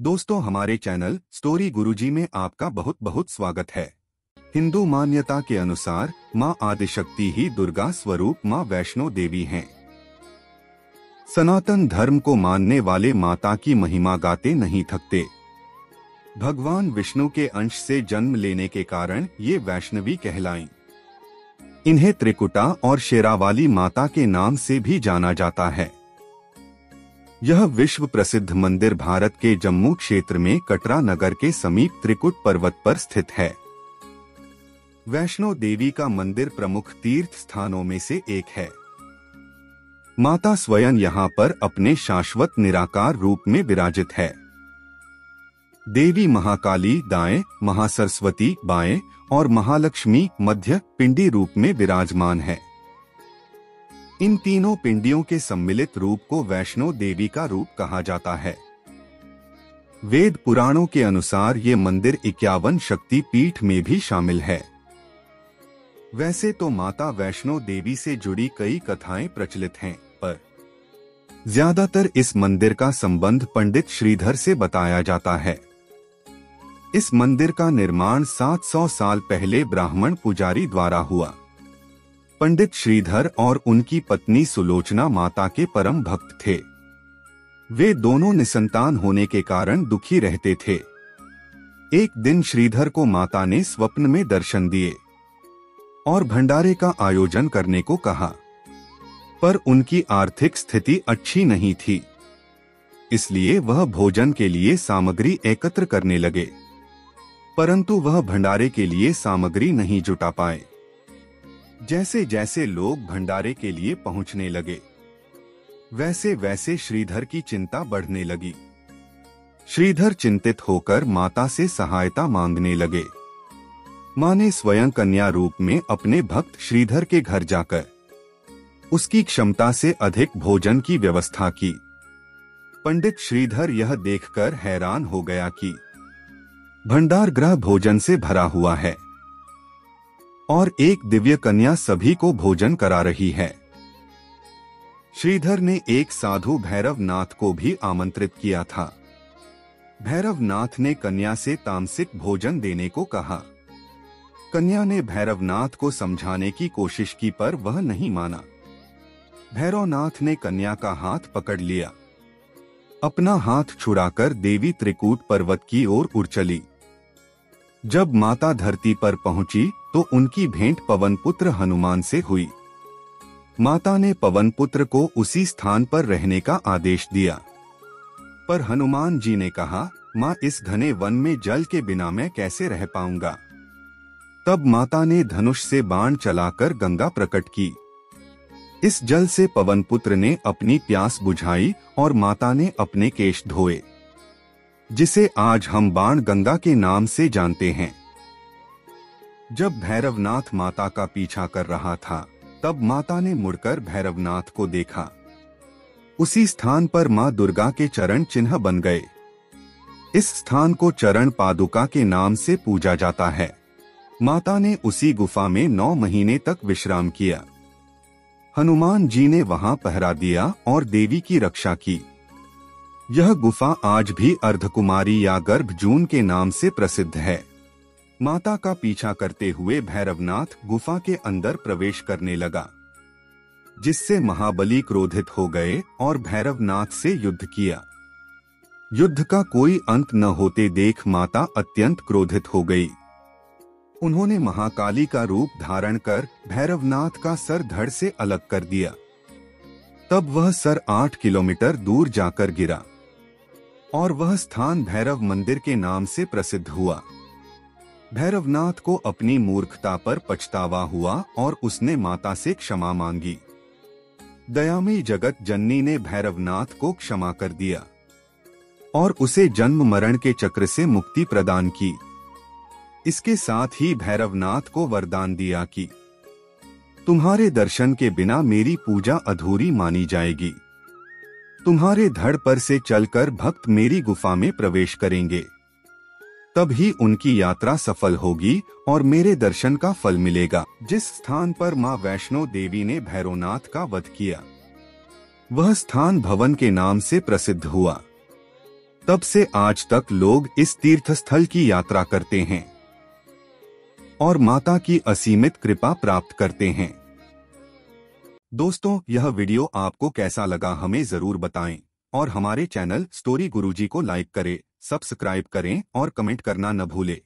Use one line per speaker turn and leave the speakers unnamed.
दोस्तों, हमारे channel story गुरुजी में आपका बहुत बहुत स्वागत है। हिंदू मान्यता के अनुसार मां आदिशक्ति ही दुर्गा स्वरूप मां वैष्णो देवी हैं। सनातन धर्म को मानने वाले माता की महिमा गाते नहीं थकते। भगवान विष्णु के अंश से जन्म लेने के कारण ये वैष्णवी कहलाईं। इन्हें त्रिकुटा और शेरावाली माता के नाम से भी जाना जाता है। यह विश्व प्रसिद्ध मंदिर भारत के जम्मू क्षेत्र में कटरा नगर के समीप त्रिकुट पर्वत पर स्थित है। वैष्णो देवी का मंदिर प्रमुख तीर्थ स्थानों में से एक है। माता स्वयं यहाँ पर अपने शाश्वत निराकार रूप में विराजित है। देवी महाकाली दाएं, महासरस्वती बाएं और महालक्ष्मी मध्य पिंडी रूप में विराजमान है। इन तीनों पिंडियों के सम्मिलित रूप को वैष्णो देवी का रूप कहा जाता है। वेद पुराणों के अनुसार ये मंदिर 51 शक्ति पीठ में भी शामिल है। वैसे तो माता वैष्णो देवी से जुड़ी कई कथाएं प्रचलित हैं, पर ज्यादातर इस मंदिर का संबंध पंडित श्रीधर से बताया जाता है। इस मंदिर का निर्माण 700 साल पहले ब्राह्मण पुजारी द्वारा हुआ। पंडित श्रीधर और उनकी पत्नी सुलोचना माता के परम भक्त थे। वे दोनों निसंतान होने के कारण दुखी रहते थे। एक दिन श्रीधर को माता ने स्वप्न में दर्शन दिए और भंडारे का आयोजन करने को कहा, पर उनकी आर्थिक स्थिति अच्छी नहीं थी, इसलिए वह भोजन के लिए सामग्री एकत्र करने लगे, परंतु वह भंडारे के लिए सामग्री नहीं जुटा पाए। जैसे जैसे लोग भंडारे के लिए पहुंचने लगे, वैसे वैसे श्रीधर की चिंता बढ़ने लगी। श्रीधर चिंतित होकर माता से सहायता मांगने लगे। मां ने स्वयं कन्या रूप में अपने भक्त श्रीधर के घर जाकर उसकी क्षमता से अधिक भोजन की व्यवस्था की। पंडित श्रीधर यह देखकर हैरान हो गया कि भंडार गृह भोजन से भरा हुआ है और एक दिव्य कन्या सभी को भोजन करा रही है। श्रीधर ने एक साधु भैरवनाथ को भी आमंत्रित किया था। भैरवनाथ ने कन्या से तामसिक भोजन देने को कहा। कन्या ने भैरवनाथ को समझाने की कोशिश की, पर वह नहीं माना। भैरवनाथ ने कन्या का हाथ पकड़ लिया। अपना हाथ छुड़ाकर देवी त्रिकूट पर्वत की ओर उड़ चली। जब माता धरती पर पहुंची तो उनकी भेंट पवनपुत्र हनुमान से हुई। माता ने पवनपुत्र को उसी स्थान पर रहने का आदेश दिया, पर हनुमान जी ने कहा, मां, इस घने वन में जल के बिना मैं कैसे रह पाऊंगा। तब माता ने धनुष से बाण चलाकर गंगा प्रकट की। इस जल से पवनपुत्र ने अपनी प्यास बुझाई और माता ने अपने केश धोए, जिसे आज हम बाण गंगा के नाम से जानते हैं। जब भैरवनाथ माता का पीछा कर रहा था, तब माता ने मुड़कर भैरवनाथ को देखा। उसी स्थान पर मां दुर्गा के चरण चिन्ह बन गए। इस स्थान को चरण पादुका के नाम से पूजा जाता है। माता ने उसी गुफा में 9 महीने तक विश्राम किया। हनुमान जी ने वहां पहरा दिया और देवी की रक्षा की। यह गुफा आज भी अर्धकुमारी या गर्भजून के नाम से प्रसिद्ध है। माता का पीछा करते हुए भैरवनाथ गुफा के अंदर प्रवेश करने लगा, जिससे महाबली क्रोधित हो गए और भैरवनाथ से युद्ध किया। युद्ध का कोई अंत न होते देख माता अत्यंत क्रोधित हो गई। उन्होंने महाकाली का रूप धारण कर भैरवनाथ का सर धड़ से अलग कर दिया। तब वह सर 8 किलोमीटर दूर जाकर गिरा और वह स्थान भैरव मंदिर के नाम से प्रसिद्ध हुआ। भैरवनाथ को अपनी मूर्खता पर पछतावा हुआ और उसने माता से क्षमा मांगी। दयामयी जगत जननी ने भैरवनाथ को क्षमा कर दिया और उसे जन्म मरण के चक्र से मुक्ति प्रदान की। इसके साथ ही भैरवनाथ को वरदान दिया कि तुम्हारे दर्शन के बिना मेरी पूजा अधूरी मानी जाएगी। तुम्हारे धड़ पर से चलकर भक्त मेरी गुफा में प्रवेश करेंगे, तब ही उनकी यात्रा सफल होगी और मेरे दर्शन का फल मिलेगा। जिस स्थान पर मां वैष्णो देवी ने भैरवनाथ का वध किया, वह स्थान भवन के नाम से प्रसिद्ध हुआ। तब से आज तक लोग इस तीर्थस्थल की यात्रा करते हैं और माता की असीमित कृपा प्राप्त करते हैं। दोस्तों, यह वीडियो आपको कैसा लगा हमें जरूर बताएं और हमारे चैनल स्टोरी गुरुजी को लाइक करें, सब्सक्राइब करें और कमेंट करना न भूलें।